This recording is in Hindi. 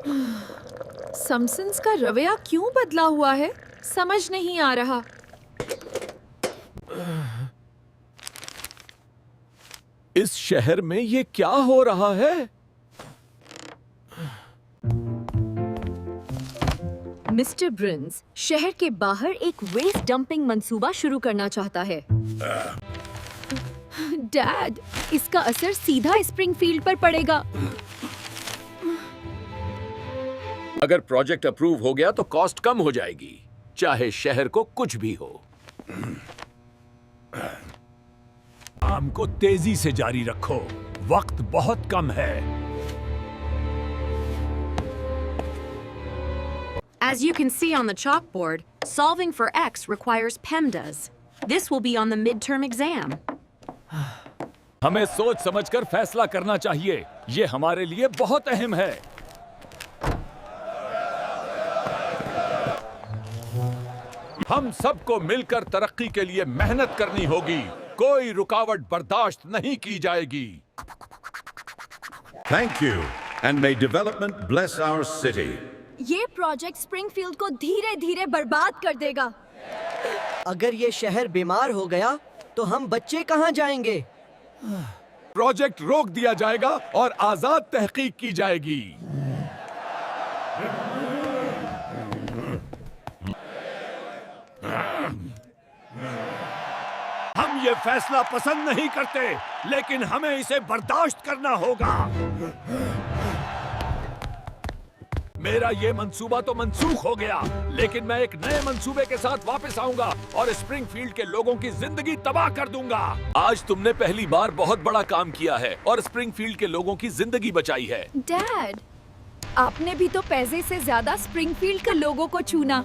सैमसन्स का रवैया क्यों बदला हुआ है, समझ नहीं आ रहा। इस शहर में ये क्या हो रहा है? मिस्टर ब्रिन्स शहर के बाहर एक वेस्ट डंपिंग मंसूबा शुरू करना चाहता है। डैड, इसका असर सीधा स्प्रिंगफील्ड पर पड़ेगा। अगर प्रोजेक्ट अप्रूव हो गया तो कॉस्ट कम हो जाएगी, चाहे शहर को कुछ भी हो। काम को तेजी से जारी रखो, वक्त बहुत कम है। As you can see on the chalkboard, solving for x requires PEMDAS. This will be on the midterm exam. हमें सोच समझकर फैसला करना चाहिए, ये हमारे लिए बहुत अहम है। हम सबको मिलकर तरक्की के लिए मेहनत करनी होगी, कोई रुकावट बर्दाश्त नहीं की जाएगी। Thank you, and may development bless our city. ये प्रोजेक्ट स्प्रिंगफील्ड को धीरे-धीरे बर्बाद कर देगा। अगर ये शहर बीमार हो गया तो हम बच्चे कहाँ जाएंगे? प्रोजेक्ट रोक दिया जाएगा और आजाद तहकीक की जाएगी। हम ये फैसला पसंद नहीं करते, लेकिन हमें इसे बर्दाश्त करना होगा। मेरा ये मंसूबा तो मनसूख हो गया, लेकिन मैं एक नए मंसूबे के साथ वापस आऊंगा और स्प्रिंगफील्ड के लोगों की जिंदगी तबाह कर दूंगा। आज तुमने पहली बार बहुत बड़ा काम किया है और स्प्रिंगफील्ड के लोगों की जिंदगी बचाई है। डैड, आपने भी तो पैसे से ज्यादा स्प्रिंगफील्ड के लोगों को चुना।